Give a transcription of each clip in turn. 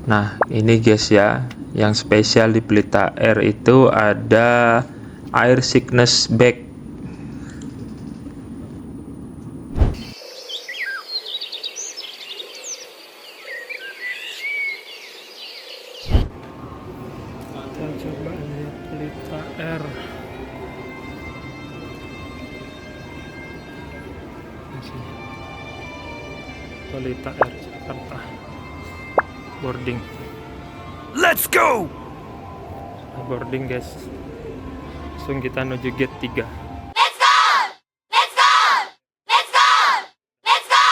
Nah, ini guys ya, yang spesial di Pelita Air itu ada air sickness bag. Kita coba lihat Pelita Air. Pelita Air Jakarta. Boarding. Let's go! Boarding guys. Langsung kita menuju gate 3. Let's go! Let's go! Let's go! Let's go!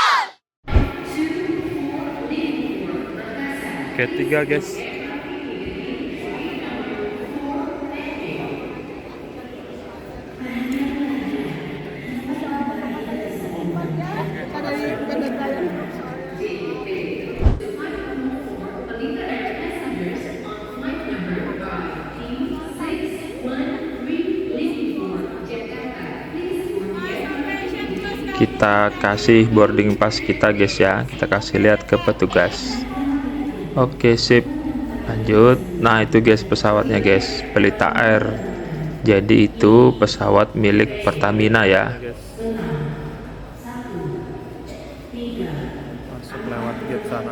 Gate 3 guys. Kita kasih boarding pass kita guys ya, kita kasih lihat ke petugas. Oke sip, lanjut. Nah itu guys pesawatnya guys, Pelita Air. Jadi itu pesawat milik Pertamina ya. Masuk lewat gate sana.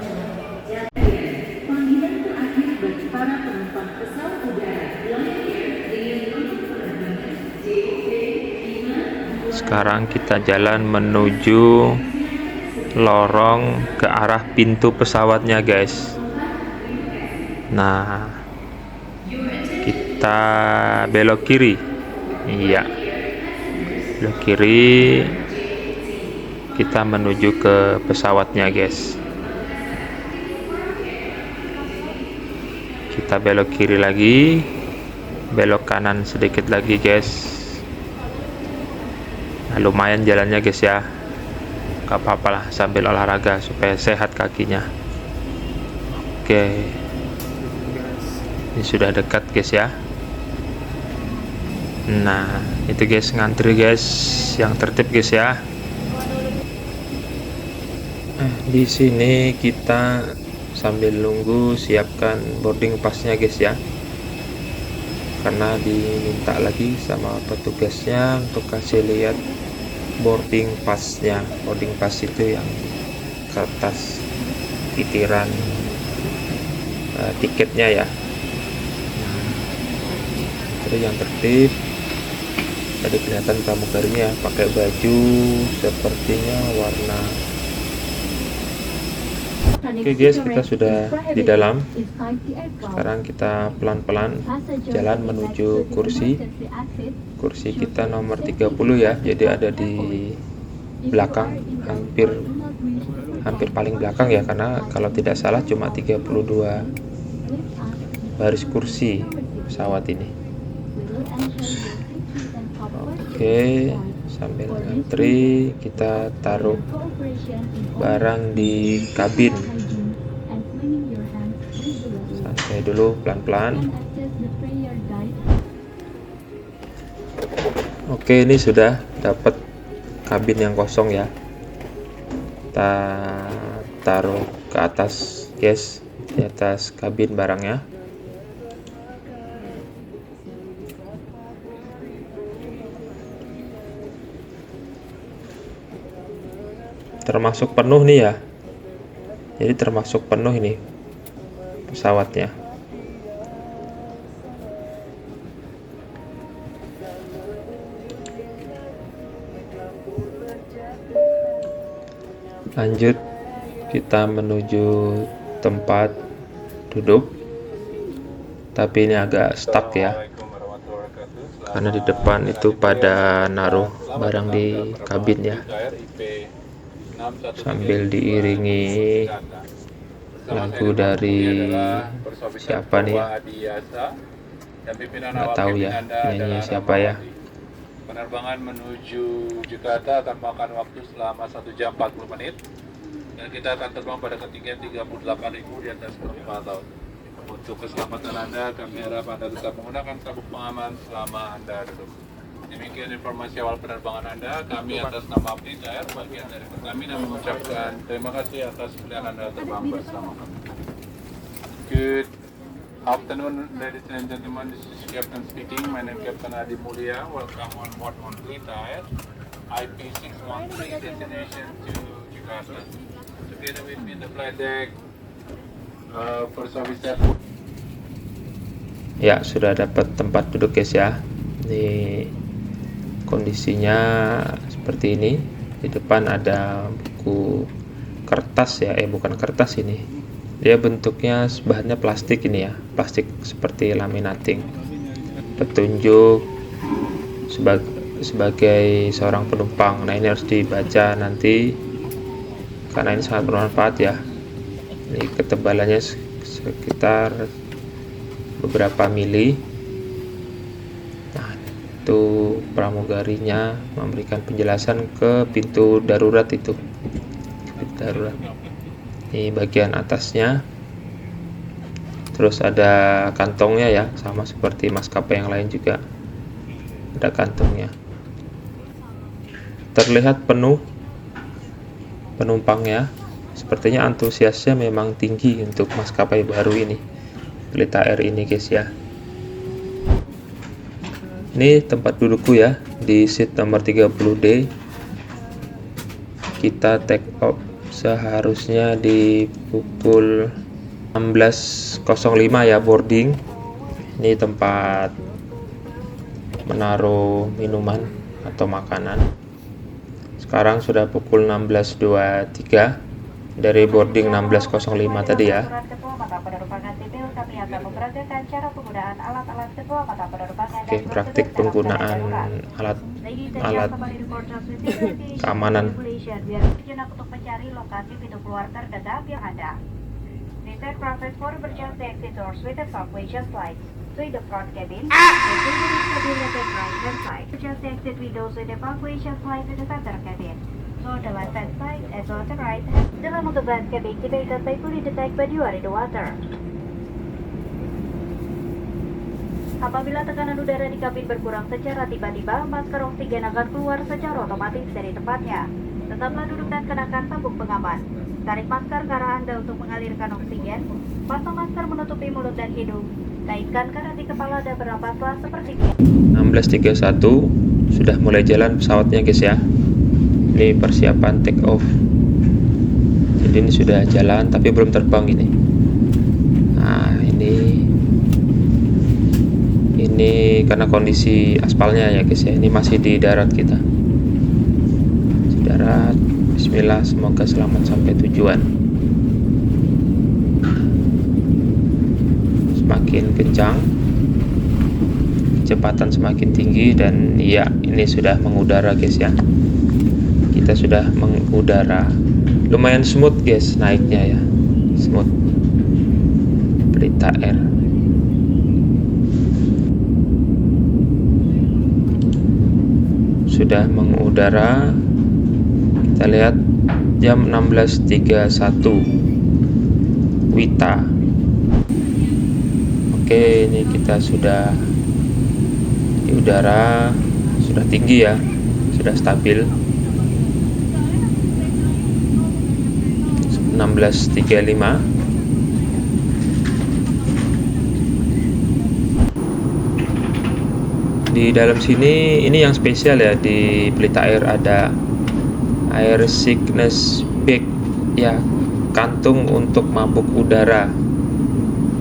Panggilan terakhir bagi para penumpang pesawat udara Lion Air dengan nomor penerbangan JT5. Sekarang kita jalan menuju lorong ke arah pintu pesawatnya guys. Nah, kita belok kiri. Iya. Belok kiri. Kita menuju ke pesawatnya guys. Kita belok kiri lagi. Belok kanan sedikit lagi guys. Nah, lumayan jalannya guys ya, gak apa-apa lah sambil olahraga supaya sehat kakinya. Oke, ini sudah dekat guys ya. Nah itu guys, ngantri guys, yang tertib guys ya. Di sini kita sambil nunggu siapkan boarding passnya guys ya, karena diminta lagi sama petugasnya untuk kasih lihat boarding passnya. Boarding pass itu yang kertas titiran tiketnya ya. Terus yang tertib tadi kelihatan pramugarinya pakai baju sepertinya warna. Oke guys, kita sudah di dalam. Sekarang kita pelan-pelan jalan menuju kursi. Kursi kita nomor 30 ya, jadi ada di belakang, hampir paling belakang ya, karena kalau tidak salah cuma 32 baris kursi pesawat ini. Oke, sambil ngantri kita taruh barang di kabin. Santai dulu, pelan-pelan. Oke, ini sudah dapat kabin yang kosong ya. Kita taruh ke atas guys, di atas kabin barangnya. Termasuk penuh nih ya, jadi termasuk penuh ini pesawatnya. Lanjut kita menuju tempat duduk, tapi ini agak stuck ya, karena di depan itu pada naruh barang di kabin ya, sambil diiringi lagu dari siapa nih ya, nggak tahu ya penyanyi siapa ya. Penerbangan menuju Jakarta akan makan waktu selama 1 jam 40 menit dan kita akan terbang pada ketinggian 38.000 di atas permukaan laut. Untuk keselamatan Anda, kami harap Anda tetap menggunakan sabuk pengaman selama Anda duduk. Demikian informasi awal penerbangan Anda. Kami atas nama Pelita Air, bagian dari Pertamina, mengucapkan terima kasih atas pilihan Anda terbang bersama kami. Good afternoon, ladies and gentlemen. This is Captain speaking. My name is Captain Adi Mulia. Welcome on board on Pelita Air IP613 destination to Jakarta. Together with me in the flight deck, First Officer. Ya, sudah dapat tempat duduk guys ya. Ini kondisinya seperti ini. Di depan ada buku kertas ya, bukan kertas ini. Dia bentuknya bahannya plastik ini ya, plastik seperti laminating. Petunjuk sebagai seorang penumpang. Nah, ini harus dibaca nanti karena ini sangat bermanfaat ya. Ini ketebalannya sekitar beberapa mili. Nah, itu pramugarinya memberikan penjelasan ke pintu darurat itu. Pintu darurat. Ini bagian atasnya, terus ada kantongnya ya, sama seperti maskapai yang lain juga ada kantongnya. Terlihat penuh penumpangnya, sepertinya antusiasnya memang tinggi untuk maskapai baru ini, Pelita Air ini guys ya. Ini tempat dudukku ya, di seat nomor 30D. Kita take off seharusnya di pukul 16.05 ya, boarding. Ini tempat menaruh minuman atau makanan. Sekarang sudah pukul 16.23 dari boarding 16.05 tadi ya. Oke, praktik penggunaan alat keamanan. Untuk mencari lokasi pintu keluar terdekat yang ada. This aircraft has four emergency exit doors with evacuation lights. To the front cabin, the cabin is at right hand side. Emergency exit windows with evacuation lights in the center cabin. So the left hand side as well as the right hand. The lamp of the glass can be activated by fully detect when you are in the water. Apabila tekanan udara di kabin berkurang secara tiba-tiba, masker oksigen akan keluar secara otomatis dari tempatnya. Tetaplah duduk dan kenakan sabuk pengaman. Tarik masker ke arah Anda untuk mengalirkan oksigen. Pasang masker menutupi mulut dan hidung. Kaitkan kerat di kepala dan bernapaslah seperti biasa. 16.31 sudah mulai jalan pesawatnya guys ya. Ini persiapan take off. Jadi ini sudah jalan tapi belum terbang ini. Nah, ini karena kondisi aspalnya ya guys ya. Ini masih di darat kita. Darat. Bismillah, semoga selamat sampai tujuan. Semakin kencang, kecepatan semakin tinggi, dan ya ini sudah mengudara guys ya. Kita sudah mengudara. Lumayan smooth guys naiknya ya, smooth. Pelita Air. Sudah mengudara. Kita lihat jam 16.31 Wita. Oke, ini kita sudah di udara, sudah tinggi ya, sudah stabil. 16.35. Di dalam sini ini yang spesial ya, di Pelita Air ada air sickness bag ya, kantung untuk mabuk udara.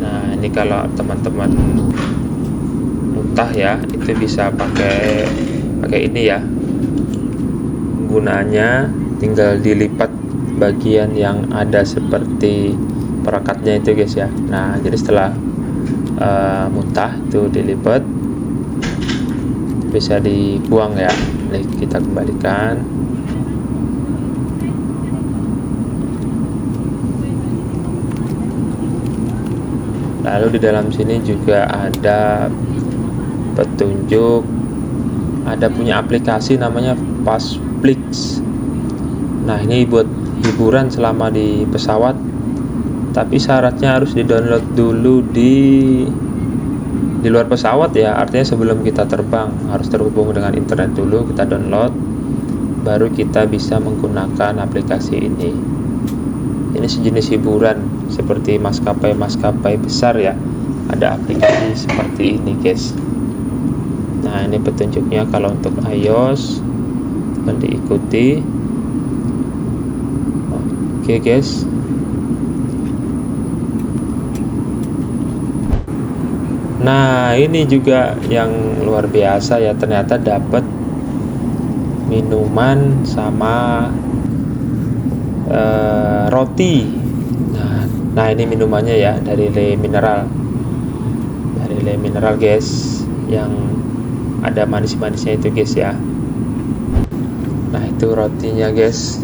Nah, ini kalau teman-teman muntah ya, itu bisa pakai ini ya. Gunanya tinggal dilipat bagian yang ada seperti perekatnya itu guys ya. Nah, jadi setelah muntah itu dilipat, bisa dibuang ya. Nih, kita kembalikan. Lalu di dalam sini juga ada petunjuk, ada punya aplikasi namanya Passflix. Nah, ini buat hiburan selama di pesawat, tapi syaratnya harus di-download dulu di luar pesawat ya. Artinya sebelum kita terbang harus terhubung dengan internet dulu, kita download, baru kita bisa menggunakan aplikasi ini. Ini sejenis hiburan seperti maskapai-maskapai besar ya, ada aplikasi seperti ini guys. Nah ini petunjuknya kalau untuk iOS, dan diikuti. Oke guys, nah ini juga yang luar biasa ya, ternyata dapat minuman sama roti. Nah ini minumannya ya, dari Le Mineral, guys, yang ada manis-manisnya itu guys ya. Nah itu rotinya guys,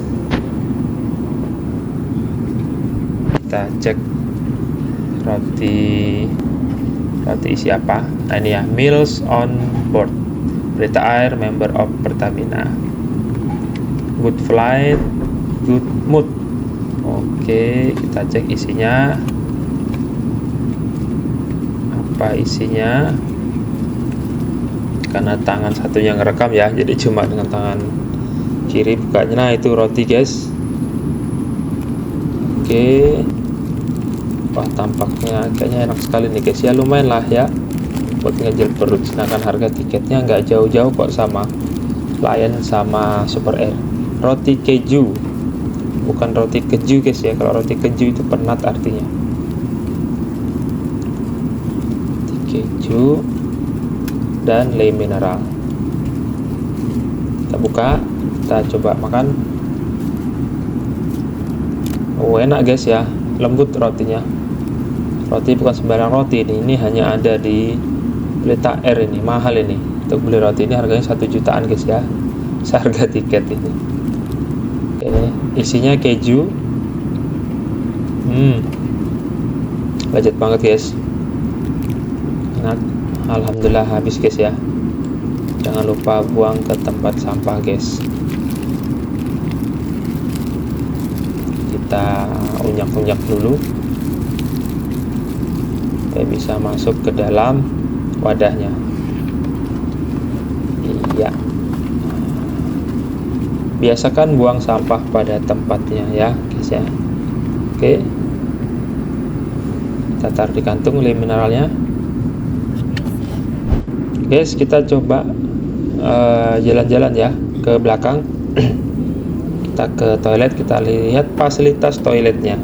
kita cek roti isi apa. Nah ini ya, meals on board Pelita Air member of Pertamina, good flight, good mood. Oke, kita cek isinya. Apa isinya? Karena tangan satunya ngerekam ya, jadi cuma dengan tangan kiri bukanya. Nah itu roti guys. Oke, wah tampaknya kayaknya enak sekali nih guys ya, lumayan lah ya buat ngejel perut. Sedangkan harga tiketnya nggak jauh-jauh kok sama Lion sama Super Air. Roti keju, bukan roti keju guys ya, kalau roti keju itu penat artinya. Roti keju dan Le Mineral. Kita buka, kita coba makan. Oh enak guys ya, lembut rotinya. Roti bukan sembarang roti ini hanya ada di Pelita Air, ini mahal ini. Untuk beli roti ini harganya 1 jutaan guys ya, seharga tiket ini. Oke, isinya keju. Budget banget guys, enak. Alhamdulillah habis guys ya. Jangan lupa buang ke tempat sampah guys. Kita unyak-unyak dulu supaya bisa masuk ke dalam wadahnya. Iya, biasakan buang sampah pada tempatnya ya guys ya. Oke, kita taruh di kantung Le Mineralnya. Guys, kita coba jalan-jalan ya ke belakang. Kita ke toilet, kita lihat fasilitas toiletnya.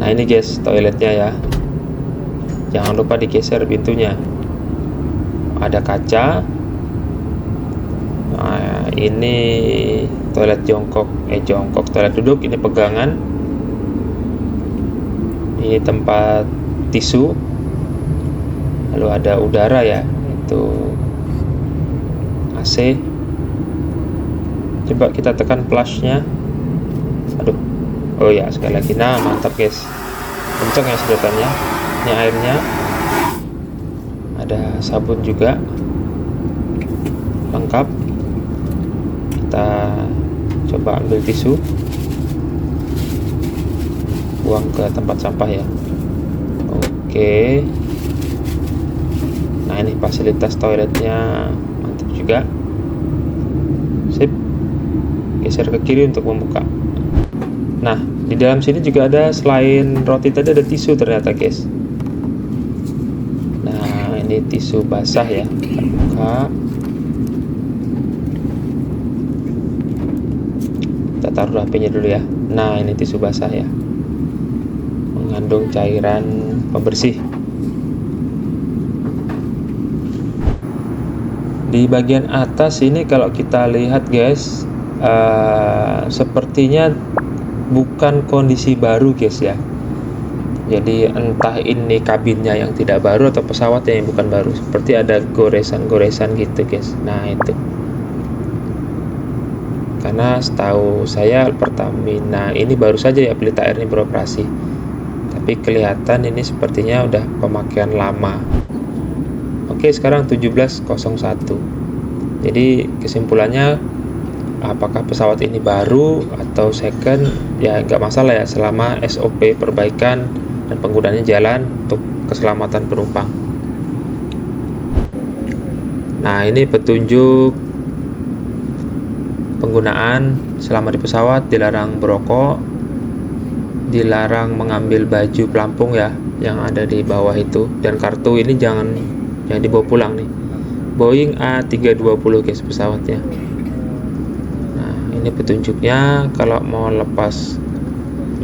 Nah ini guys toiletnya ya, jangan lupa digeser pintunya, ada kaca. Nah ini toilet jongkok, toilet duduk, ini pegangan, ini tempat tisu, lalu ada udara ya, itu AC. Coba kita tekan flashnya. Aduh, oh ya sekali lagi. Nah mantap guys, kencang ya sedotannya. Ini airnya, ada sabun juga, lengkap. Kita coba ambil tisu, buang ke tempat sampah ya. Oke, nah ini fasilitas toiletnya mantap juga. Sip, geser ke kiri untuk membuka. Nah di dalam sini juga ada, selain roti tadi ada tisu ternyata guys. Nah ini tisu basah ya, kita buka. Kita taruh HP-nya dulu ya. Nah ini tisu basah ya, mengandung cairan pembersih. Di bagian atas ini kalau kita lihat guys, sepertinya bukan kondisi baru guys ya. Jadi entah ini kabinnya yang tidak baru atau pesawatnya yang bukan baru, seperti ada goresan-goresan gitu guys. Nah itu karena setahu saya Pertamina ini baru saja ya Pelita Air ini beroperasi, tapi kelihatan ini sepertinya udah pemakaian lama. Oke, sekarang 17.01. Jadi kesimpulannya, apakah pesawat ini baru atau second ya nggak masalah ya, selama SOP perbaikan dan penggunaannya jalan untuk keselamatan penumpang. Nah ini petunjuk penggunaan selama di pesawat dilarang berokok, dilarang mengambil baju pelampung ya yang ada di bawah itu, dan kartu ini jangan dibawa pulang nih. Boeing A320 guys pesawatnya. Nah, ini petunjuknya kalau mau lepas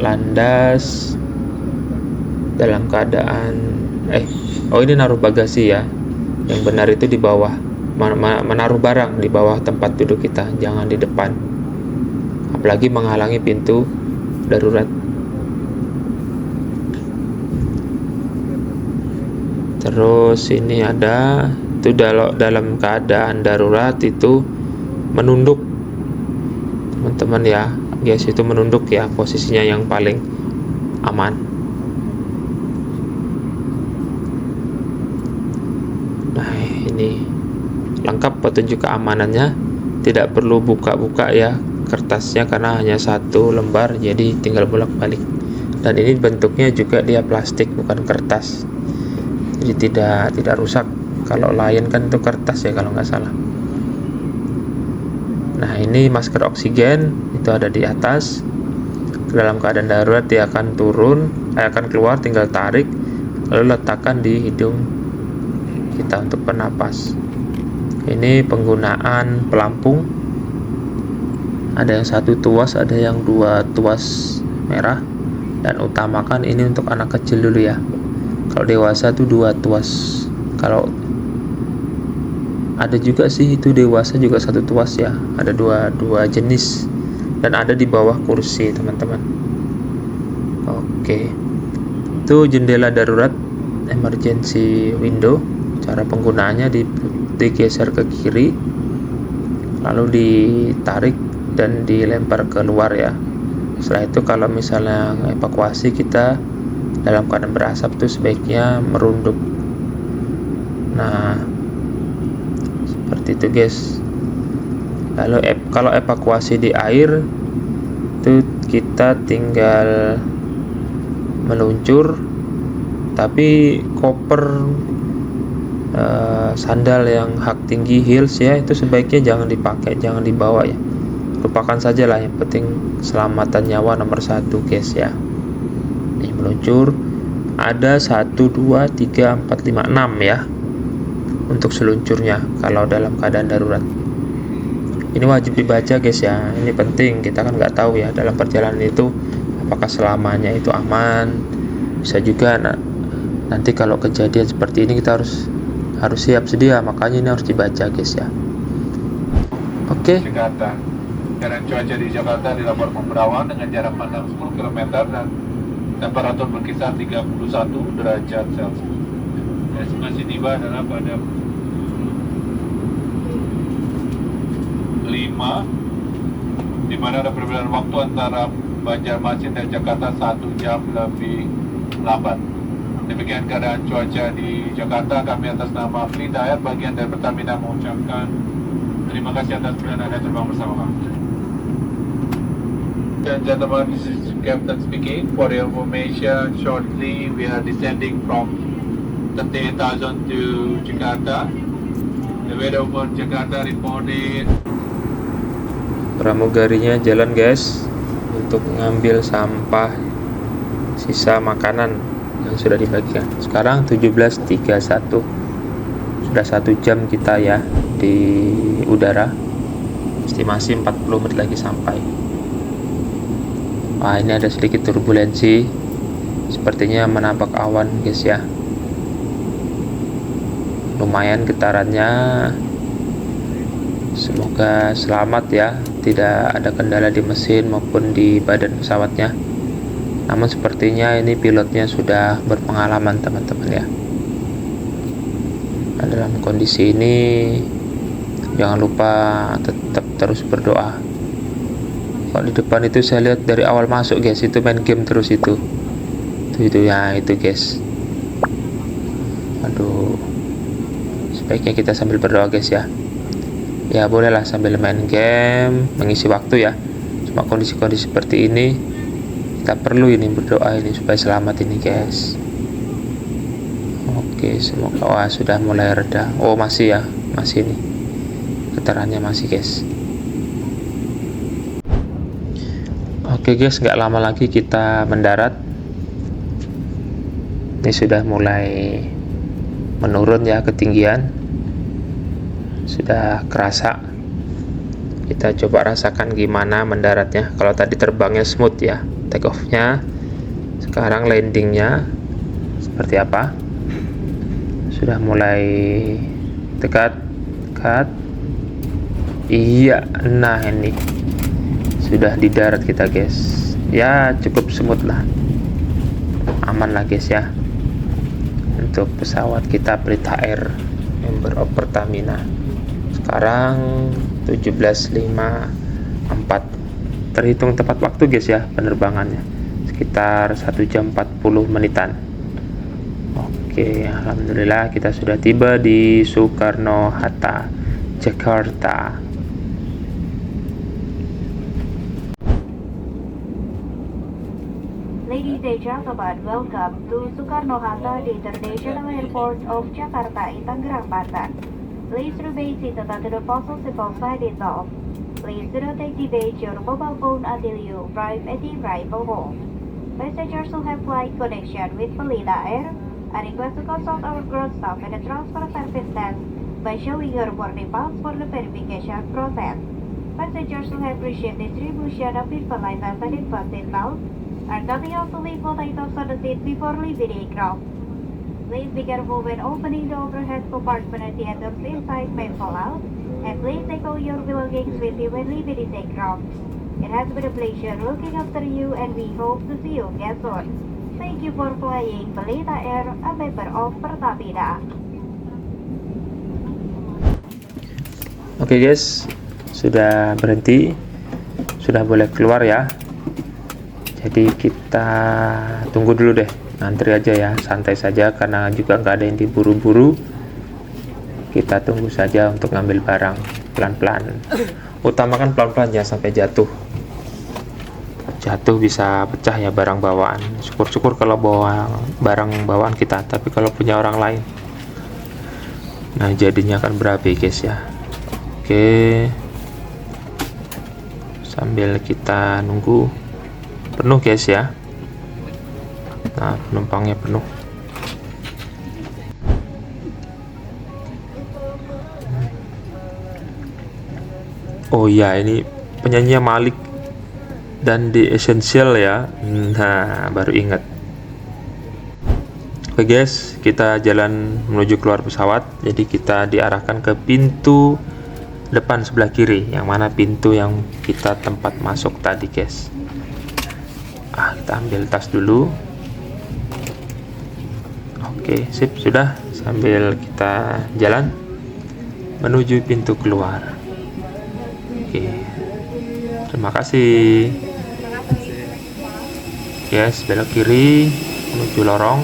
landas dalam keadaan ini naruh bagasi ya. Yang benar itu di bawah, menaruh barang di bawah tempat duduk kita, jangan di depan, apalagi menghalangi pintu darurat. Terus ini ada itu dalam keadaan darurat itu menunduk teman-teman ya guys, itu menunduk ya posisinya yang paling aman. Nah, ini lengkap petunjuk keamanannya, tidak perlu buka-buka ya kertasnya karena hanya satu lembar, jadi tinggal bolak-balik. Dan ini bentuknya juga dia plastik bukan kertas, jadi tidak rusak. Kalau Lion kan itu kertas ya kalau nggak salah. Nah, ini masker oksigen itu ada di atas. Dalam keadaan darurat dia akan akan keluar, tinggal tarik lalu letakkan di hidung kita untuk bernapas. Ini penggunaan pelampung, ada yang 1 tuas, ada yang 2 tuas merah, dan utamakan ini untuk anak kecil dulu ya. Kalau dewasa tuh 2 tuas. Kalau ada juga sih itu dewasa juga 1 tuas ya, ada dua jenis, dan ada di bawah kursi teman-teman. Oke, itu jendela darurat emergency window. Cara penggunaannya digeser ke kiri lalu ditarik dan dilempar keluar ya. Setelah itu kalau misalnya evakuasi kita dalam keadaan berasap tuh sebaiknya merunduk. Nah, seperti itu guys. Lalu kalau evakuasi di air itu kita tinggal meluncur, tapi koper sandal yang hak tinggi heels ya itu sebaiknya jangan dipakai, jangan dibawa ya, lupakan saja lah. Yang penting keselamatan nyawa nomor 1 guys ya. Ini meluncur, ada 1, 2, 3, 4, 5, 6 ya untuk seluncurnya kalau dalam keadaan darurat. Ini wajib dibaca guys ya, ini penting, kita kan nggak tahu ya dalam perjalanan itu apakah selamanya itu aman. Bisa juga nanti kalau kejadian seperti ini kita harus siap sedia, makanya ini harus dibaca guys ya. Oke. Jakarta. Keadaan cuaca di Jakarta dilaporkan berawan dengan jarak pandang 10 km dan temperatur berkisar 31 derajat Celcius. Estimasi tiba adalah pada 5, di mana ada perbedaan waktu antara Banjarmasin dan Jakarta 1 jam lebih lambat. Demikian keadaan cuaca di Jakarta. Kami atas nama Fleet Air bagian dari Pertamina mengucapkan terima kasih atas pilihan Anda terbang bersama kami. And gentlemen, this is Captain speaking. For your information, shortly we are descending from 38,000 to Jakarta. The weather over Jakarta reported. Pramugarinya jalan guys untuk mengambil sampah sisa makanan yang sudah dibagikan. Sekarang 17.31, sudah 1 jam kita ya di udara, estimasi 40 menit lagi sampai. Wah, ini ada sedikit turbulensi, sepertinya menabrak awan guys ya. Lumayan getarannya, semoga selamat ya, tidak ada kendala di mesin maupun di badan pesawatnya. Namun sepertinya ini pilotnya sudah berpengalaman teman-teman ya. Nah, dalam kondisi ini jangan lupa tetap terus berdoa. Kalau di depan itu saya lihat dari awal masuk guys, itu main game terus itu ya, itu guys. Aduh, sebaiknya kita sambil berdoa guys ya. Ya bolehlah sambil main game, mengisi waktu ya. Cuma kondisi-kondisi seperti ini kita perlu ini berdoa ini supaya selamat ini guys. Oke, semoga sudah mulai reda. Oh masih ya, masih nih getarannya masih guys. Oke guys, nggak lama lagi kita mendarat. Ini sudah mulai menurun ya ketinggian, sudah kerasa. Kita coba rasakan gimana mendaratnya. Kalau tadi terbangnya smooth ya, take off-nya. Sekarang landingnya seperti apa? Sudah mulai dekat. Iya, nah ini sudah di darat kita guys. Ya cukup smooth lah, aman lah guys ya. Untuk pesawat kita Pelita Air member of Pertamina. Sekarang 17.54. Terhitung tepat waktu guys ya penerbangannya. Sekitar 1 jam 40 menitan. Oke, alhamdulillah kita sudah tiba di Soekarno-Hatta, Jakarta. Ladies and gentlemen, welcome to Soekarno-Hatta, the International Airport of Jakarta in Tangerang, Banten. Please remain seated until the possible sign is off. Please do not activate your mobile phone until you arrive at the arrival hall. Passengers who have flight connection with Pelita Air, I request to consult our ground staff and the transfer service desk by showing your boarding pass for the verification process. Passengers who have received distribution of infant license and infant seatbelt are coming out to leave all items on the seat before leaving the aircraft. Please be careful when opening the overhead compartment as the items inside may fall out, and please take all your belongings with you when leaving this aircraft. It has been a pleasure looking after you, and we hope to see you again soon. Thank you for flying Pelita Air, a member of Pertamina. Oke guys, sudah berhenti, sudah boleh keluar ya. Jadi kita tunggu dulu deh, antri aja ya, santai saja karena juga nggak ada yang diburu-buru. Kita tunggu saja untuk ngambil barang pelan-pelan. Utamakan pelan-pelan ya sampai jatuh bisa pecah ya barang bawaan. Syukur-syukur kalau bawa barang bawaan kita, tapi kalau punya orang lain, nah jadinya akan berabe guys ya. Oke, sambil kita nunggu penuh guys ya. Nah penumpangnya penuh. Oh ya, ini penyanyinya Malik dan The Essential ya. Nah baru ingat. Oke guys, kita jalan menuju keluar pesawat. Jadi kita diarahkan ke pintu depan sebelah kiri, yang mana pintu yang kita tempat masuk tadi guys. Kita ambil tas dulu. Oke, sip, sudah. Sambil kita jalan menuju pintu keluar. Oke, terima kasih. Yes, belok kiri menuju lorong.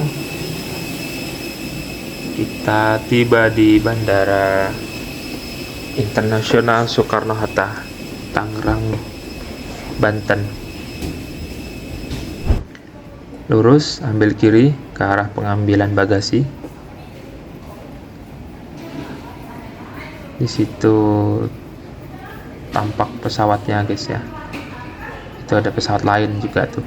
Kita tiba di Bandara Internasional Soekarno-Hatta, Tangerang, Banten. Lurus, ambil kiri ke arah pengambilan bagasi. Di situ tampak pesawatnya guys ya. Itu ada pesawat lain juga tuh.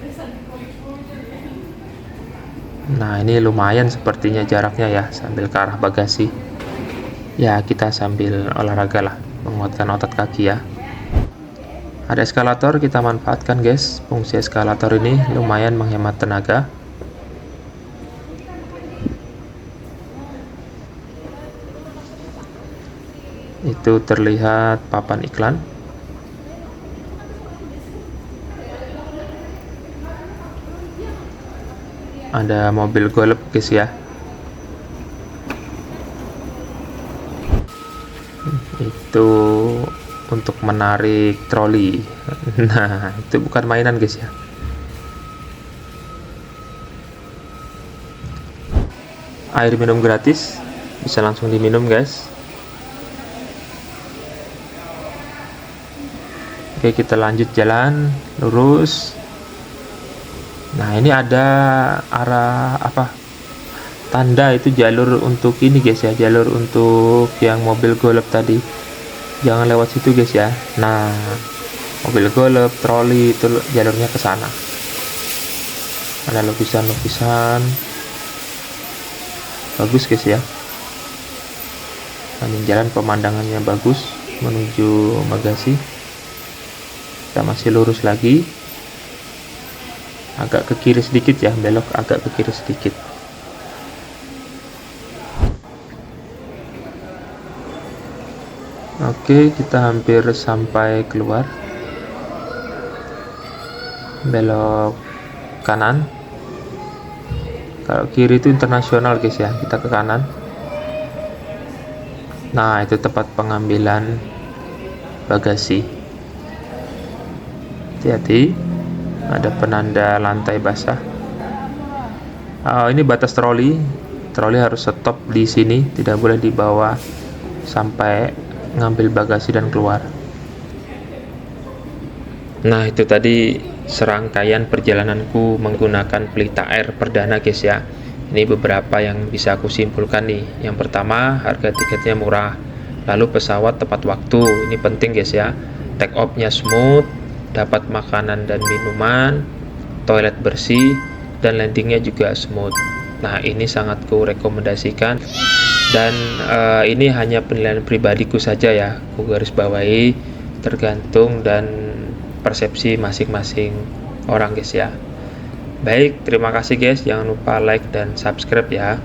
Nah ini lumayan sepertinya jaraknya ya, sambil ke arah bagasi. Ya kita sambil olahraga lah, menguatkan otot kaki ya. Ada eskalator, kita manfaatkan guys. Fungsi eskalator ini lumayan menghemat tenaga. Itu terlihat papan iklan. Ada mobil golf guys ya. Itu untuk menarik troli. Nah itu bukan mainan guys ya. Air minum gratis, bisa langsung diminum guys. Oke, kita lanjut jalan lurus. Nah ini ada arah apa, tanda itu jalur untuk ini guys ya, jalur untuk yang mobil golf tadi. Jangan lewat situ guys ya. Nah mobil golf, troli, itu jalurnya ke sana. Ada lukisan-lukisan bagus guys ya. Ini jalan pemandangannya bagus menuju Magasi. Kita masih lurus lagi, agak ke kiri sedikit ya, belok agak ke kiri sedikit. Oke, kita hampir sampai keluar. Belok kanan. Kalau kiri itu internasional guys ya, kita ke kanan. Nah, itu tempat pengambilan bagasi. Hati-hati, ada penanda lantai basah. Oh, ini batas troli. Troli harus stop di sini, tidak boleh dibawa sampai ngambil bagasi dan keluar. Nah, itu tadi serangkaian perjalananku menggunakan Pelita Air perdana guys ya. Ini beberapa yang bisa aku simpulkan nih. Yang pertama, harga tiketnya murah. Lalu pesawat tepat waktu, ini penting guys ya. Take off-nya smooth, dapat makanan dan minuman, toilet bersih, dan landingnya juga smooth. Nah, ini sangat ku rekomendasikan. Dan ini hanya penilaian pribadiku saja ya, aku garis bawahi, tergantung dan persepsi masing-masing orang guys ya. Baik, terima kasih guys, jangan lupa like dan subscribe ya.